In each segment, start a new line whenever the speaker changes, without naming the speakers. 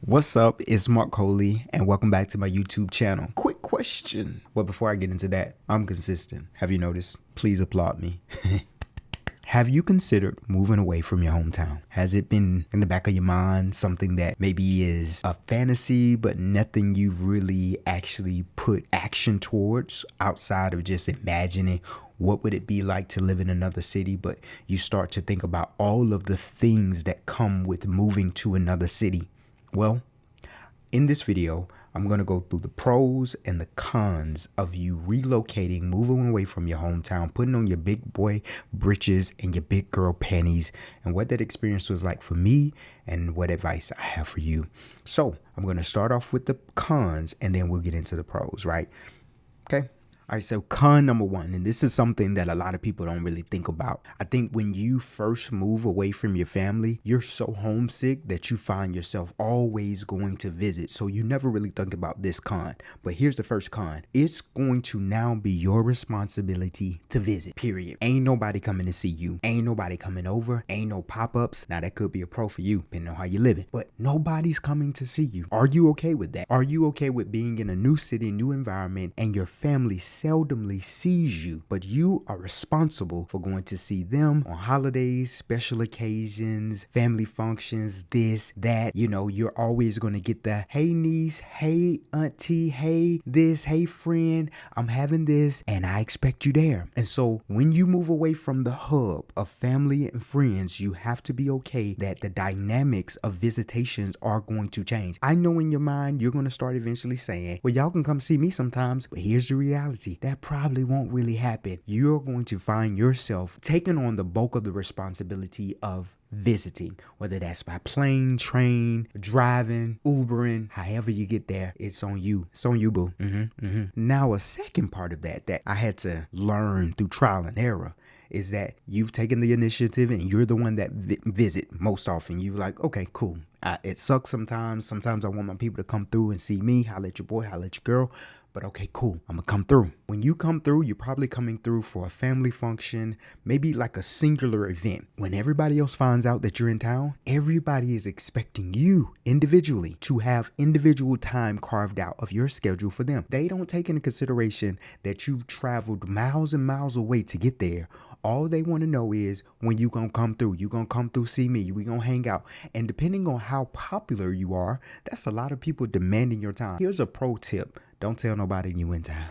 What's up? It's Marc and welcome back to my YouTube channel. Quick question. Well, before I get into that, I'm consistent. Have you noticed? Please applaud me. Have you considered moving away from your hometown? Has it been in the back of your mind something that maybe is a fantasy, but nothing you've really actually put action towards outside of just imagining what would it be like to live in another city? But you start to think about all of the things that come with moving to another city. Well, in this video, I'm going to go through the pros and the cons of you relocating, moving away from your hometown, putting on your big boy britches and your big girl panties, and what that experience was like for me and what advice I have for you. So I'm going to start off with the cons and then we'll get into the pros, right? Okay. All right, so con number one, and this is something that a lot of people don't really think about. I think when you first move away from your family, you're so homesick that you find yourself always going to visit. So you never really think about this con. But here's the first con. It's going to now be your responsibility to visit, period. Ain't nobody coming to see you. Ain't nobody coming over. Ain't no pop-ups. Now, that could be a pro for you, depending on how you're living. But nobody's coming to see you. Are you okay with that? Are you okay with being in a new city, new environment, and your family seldomly sees you, but you are responsible for going to see them on holidays, special occasions, family functions, this, that? You know, you're always going to get the, hey niece, hey auntie, hey this, hey friend, I'm having this and I expect you there. And so when you move away from the hub of family and friends, you have to be okay that the dynamics of visitations are going to change. I know in your mind, you're going to start eventually saying, well, y'all can come see me sometimes, but here's the reality. That probably won't really happen. You're going to find yourself taking on the bulk of the responsibility of visiting, whether that's by plane, train, driving, Ubering, however you get there, it's on you. It's on you, boo. Now, a second part of that I had to learn through trial and error is that you've taken the initiative and you're the one that visit most often. You're like, okay, cool. It sucks sometimes. Sometimes I want my people to come through and see me. Holla at your boy, holla at your girl. But okay, cool. I'm gonna come through. When you come through, you're probably coming through for a family function, maybe like a singular event. When everybody else finds out that you're in town, everybody is expecting you individually to have individual time carved out of your schedule for them. They don't take into consideration that you've traveled miles and miles away to get there. All they want to know is when you gonna come through. You gonna come through, see me. We gonna hang out. And depending on how popular you are, that's a lot of people demanding your time. Here's a pro tip. Don't tell nobody you in town.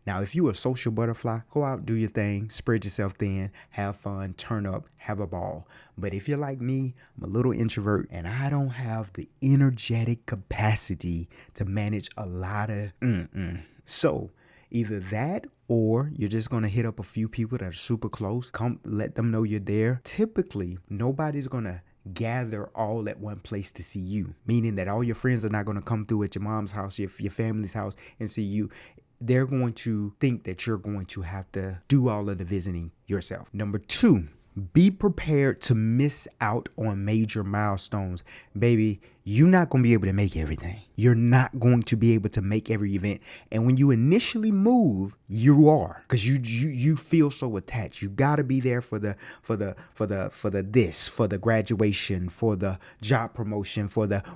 Now, if you're a social butterfly, go out, do your thing, spread yourself thin, have fun, turn up, have a ball. But if you're like me, I'm a little introvert and I don't have the energetic capacity to manage a lot of So either that or you're just going to hit up a few people that are super close. Come let them know you're there. Typically, nobody's going to gather all at one place to see you, meaning that all your friends are not going to come through at your mom's house, your family's house and see you. They're going to think that you're going to have to do all of the visiting yourself. Number two, be prepared to miss out on major milestones. Baby, you're not going to be able to make everything. You're not going to be able to make every event. And when you initially move, you are, because you feel so attached. You got to be there for the graduation, for the job promotion,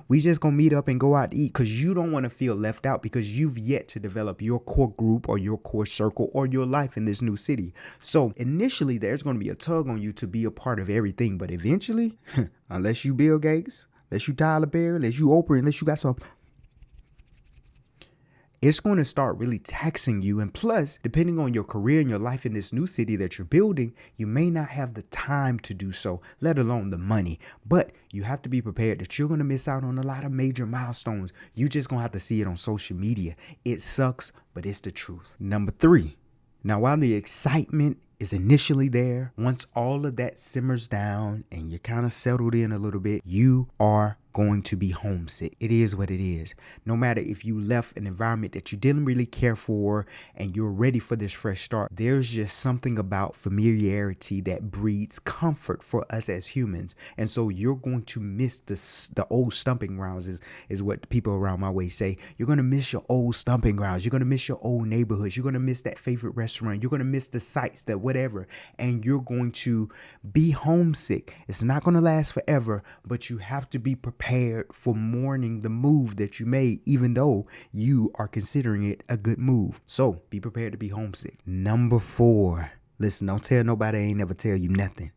we just going to meet up and go out to eat, because you don't want to feel left out because you've yet to develop your core group or your core circle or your life in this new city. So initially there's going to be a tug on you to be a part of everything. But eventually, unless you Bill Gates, unless you Tyler Perry, unless you Oprah, unless you got some, it's going to start really taxing you. And plus, depending on your career and your life in this new city that you're building, you may not have the time to do so, let alone the money. But you have to be prepared that you're going to miss out on a lot of major milestones. You just going to have to see it on social media. It sucks, but it's the truth. Number three. Now, while the excitement is initially there, once all of that simmers down and you're kind of settled in a little bit, you are going to be homesick. It is what it is. No matter if you left an environment that you didn't really care for and you're ready for this fresh start, there's just something about familiarity that breeds comfort for us as humans. And so you're going to miss the old stomping grounds is what people around my way say. You're going to miss your old stomping grounds. You're going to miss your old neighborhoods. You're going to miss that favorite restaurant. You're going to miss the sights, that whatever. And you're going to be homesick. It's not going to last forever, but you have to be prepared prepared for mourning the move that you made, even though you are considering it a good move. So be prepared to be homesick. Number 4. Listen, don't tell nobody. I ain't never tell you nothing.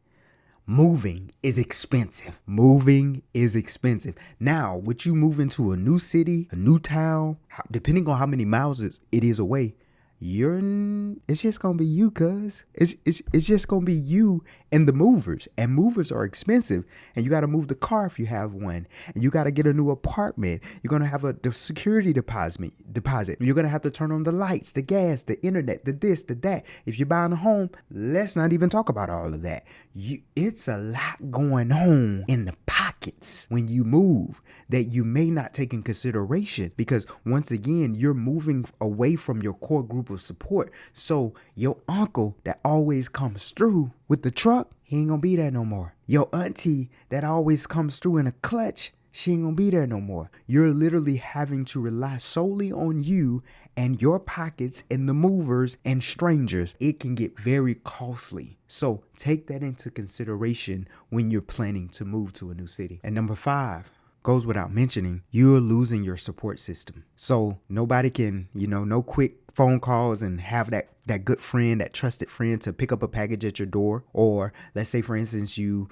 Moving is expensive. Moving is expensive. Now, with you moving to a new city, a new town, depending on how many miles it is away, it's just gonna be you, cuz it's just gonna be you and the movers, and movers are expensive, and you got to move the car if you have one, and you got to get a new apartment. You're gonna have the security deposit. You're gonna have to turn on the lights, the gas, the internet, the this, the that. If you're buying a home, let's not even talk about all of that. It's a lot going on in the pockets when you move that you may not take in consideration, because once again, you're moving away from your core group of support. So your uncle that always comes through with the truck, he ain't gonna be there no more. Your auntie that always comes through in a clutch, she ain't gonna be there no more. You're literally having to rely solely on you and your pockets and the movers and strangers. It can get very costly. So take that into consideration when you're planning to move to a new city. And number 5, goes without mentioning, you're losing your support system. So nobody can, no quick phone calls and have that good friend, that trusted friend to pick up a package at your door. Or let's say, for instance, you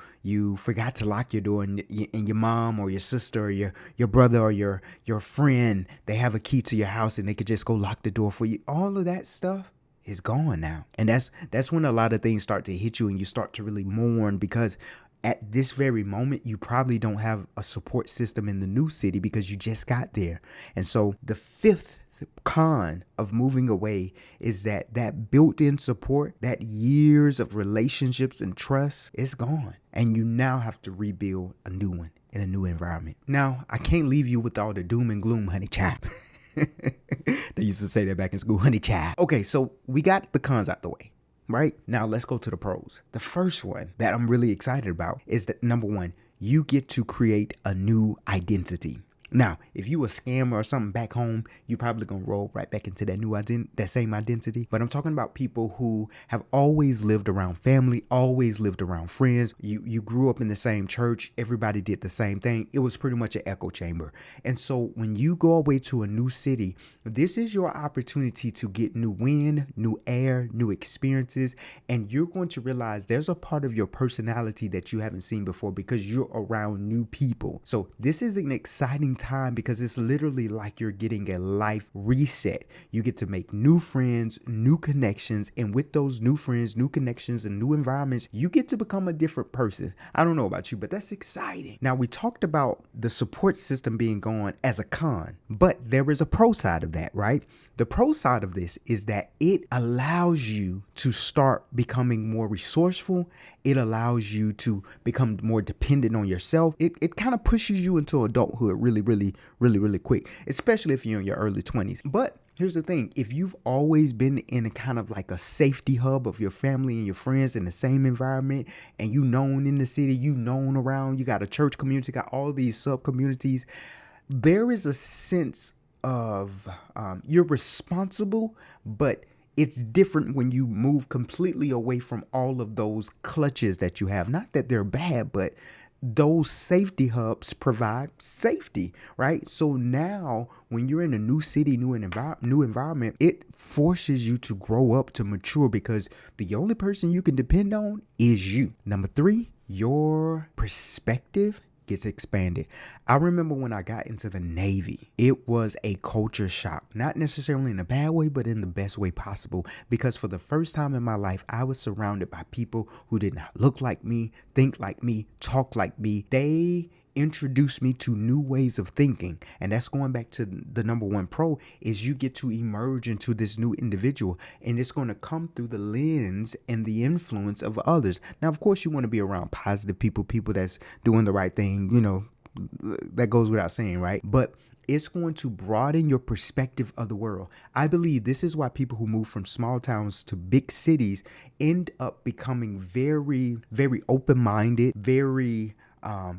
forgot to lock your door, and your mom or your sister or your brother or your friend, they have a key to your house and they could just go lock the door for you. All of that stuff is gone now. And that's when a lot of things start to hit you and you start to really mourn, because at this very moment, you probably don't have a support system in the new city because you just got there. And so the 5th con of moving away is that built-in support, that years of relationships and trust, is gone. And you now have to rebuild a new one in a new environment. Now, I can't leave you with all the doom and gloom, honey child. They used to say that back in school, honey child. Okay, so we got the cons out the way. Right? Now let's go to the pros. The first one that I'm really excited about is that, number 1, you get to create a new identity. Now, if you a scammer or something back home, you're probably going to roll right back into that same identity. But I'm talking about people who have always lived around family, always lived around friends. You grew up in the same church. Everybody did the same thing. It was pretty much an echo chamber. And so when you go away to a new city, this is your opportunity to get new wind, new air, new experiences. And you're going to realize there's a part of your personality that you haven't seen before because you're around new people. So this is an exciting time because it's literally like you're getting a life reset. You get to make new friends, new connections, and with those new friends, new connections, and new environments, you get to become a different person. I don't know about you, but that's exciting. Now, we talked about the support system being gone as a con, but there is a pro side of that, right? The pro side of this is that it allows you to start becoming more resourceful. It allows you to become more dependent on yourself. It kind of pushes you into adulthood really quick, especially if you're in your early 20s. But here's the thing. If you've always been in a kind of like a safety hub of your family and your friends in the same environment, and you known in the city, you known around, you got a church community, got all these sub communities, there is a sense of you're responsible, but it's different when you move completely away from all of those clutches that you have. Not that they're bad, but those safety hubs provide safety, right? So now when you're in a new city, new environment, it forces you to grow up, to mature, because the only person you can depend on is you. Number 3, your perspective gets expanded. I remember when I got into the Navy, it was a culture shock, not necessarily in a bad way, but in the best way possible, because for the first time in my life, I was surrounded by people who did not look like me, think like me, talk like me. They introduced me to new ways of thinking. And that's going back to the number 1 pro, is you get to emerge into this new individual, and it's going to come through the lens and the influence of others. Now, of course, you want to be around positive people that's doing the right thing, that goes without saying, right? But it's going to broaden your perspective of the world. I believe this is why people who move from small towns to big cities end up becoming very, very open-minded, very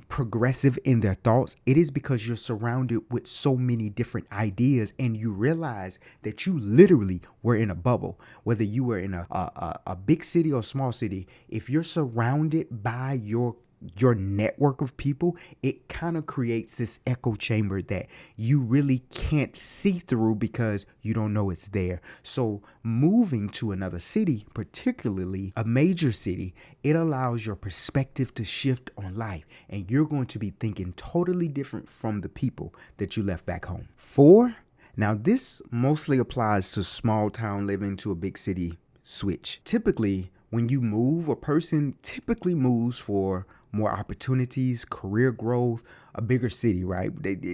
progressive in their thoughts. It is because you're surrounded with so many different ideas, and you realize that you literally were in a bubble. Whether you were in a big city or small city, if you're surrounded by your your network of people, it kind of creates this echo chamber that you really can't see through because you don't know it's there. So moving to another city, particularly a major city, it allows your perspective to shift on life, and you're going to be thinking totally different from the people that you left back home. 4, now this mostly applies to small town living to a big city switch. Typically, when you move, a person typically moves for more opportunities, career growth, a bigger city, right?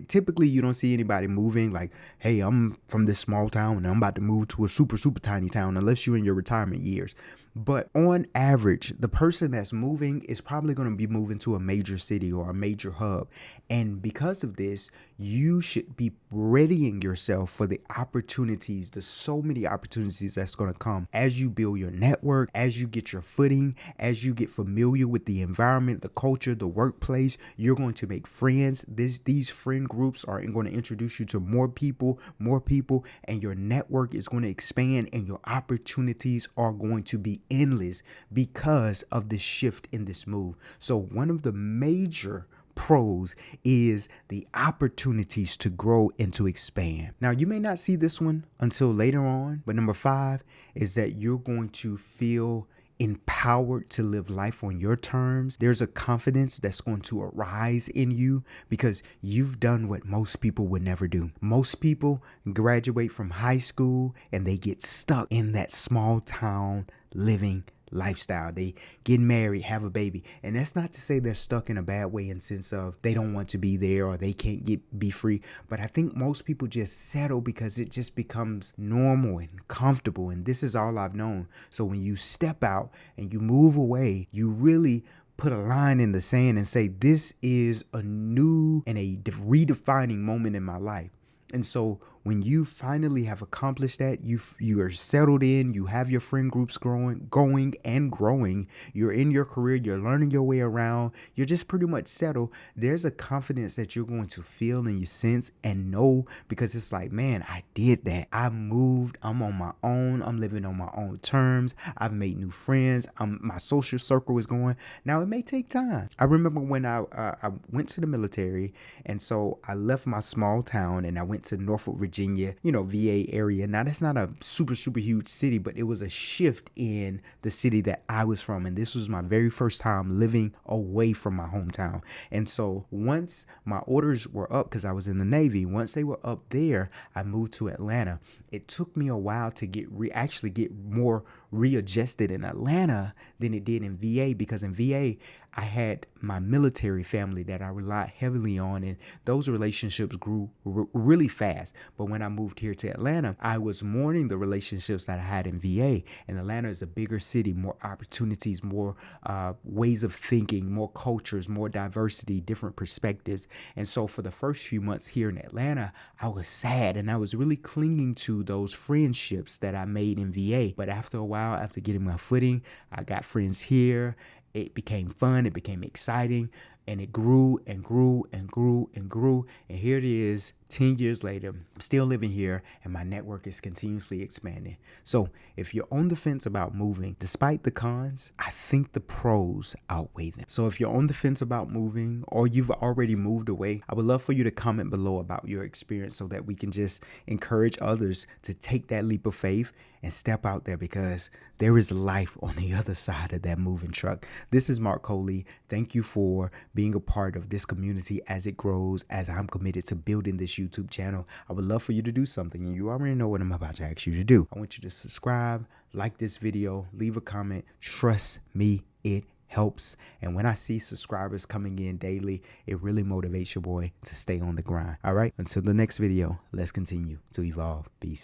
Typically, you don't see anybody moving like, hey, I'm from this small town and I'm about to move to a super, super tiny town, unless you're in your retirement years. But on average, the person that's moving is probably going to be moving to a major city or a major hub. And because of this, you should be readying yourself for the opportunities, the so many opportunities that's going to come as you build your network, as you get your footing, as you get familiar with the environment, the culture, the workplace. You're going to make friends. These friend groups are going to introduce you to more people, and your network is going to expand, and your opportunities are going to be endless because of this shift in this move. So one of the major pros is the opportunities to grow and to expand. Now, you may not see this one until later on, but number 5 is that you're going to feel empowered to live life on your terms. There's a confidence that's going to arise in you because you've done what most people would never do. Most people graduate from high school and they get stuck in that small town living lifestyle. They get married, have a baby. And that's not to say they're stuck in a bad way in sense of they don't want to be there or they can't be free. But I think most people just settle because it just becomes normal and comfortable. And this is all I've known. So when you step out and you move away, you really put a line in the sand and say, this is a new and a redefining moment in my life. And so when you finally have accomplished that, you are settled in, you have your friend groups going and growing, you're in your career, you're learning your way around, you're just pretty much settled. There's a confidence that you're going to feel and you sense and know, because it's like, man, I did that. I moved. I'm on my own. I'm living on my own terms. I've made new friends. My social circle is going. Now, it may take time. I remember when I went to the military, and so I left my small town and I went to Norfolk, Virginia, VA area. Now, that's not a super, super huge city, but it was a shift in the city that I was from. And this was my very first time living away from my hometown. And so once my orders were up, because I was in the Navy, once they were up there, I moved to Atlanta. It took me a while to get more readjusted in Atlanta than it did in VA, because in VA, I had my military family that I relied heavily on, and those relationships grew really fast. But when I moved here to Atlanta, I was mourning the relationships that I had in VA. And Atlanta is a bigger city, more opportunities, more ways of thinking, more cultures, more diversity, different perspectives. And so for the first few months here in Atlanta, I was sad, and I was really clinging to those friendships that I made in VA. But after a while, after getting my footing, I got friends here. It became fun, it became exciting, and it grew and grew and grew and grew. And here it is, 10 years later, I'm still living here, and my network is continuously expanding. So if you're on the fence about moving, despite the cons, I think the pros outweigh them. So if you're on the fence about moving, or you've already moved away, I would love for you to comment below about your experience so that we can just encourage others to take that leap of faith and step out there, because there is life on the other side of that moving truck. This is Marc Coley. Thank you for being a part of this community as it grows, as I'm committed to building this YouTube channel. I would love for you to do something, and you already know what I'm about to ask you to do. I want you to subscribe, like this video, leave a comment. Trust me, it helps. And when I see subscribers coming in daily, it really motivates your boy to stay on the grind. All right, until the next video, let's continue to evolve. Peace.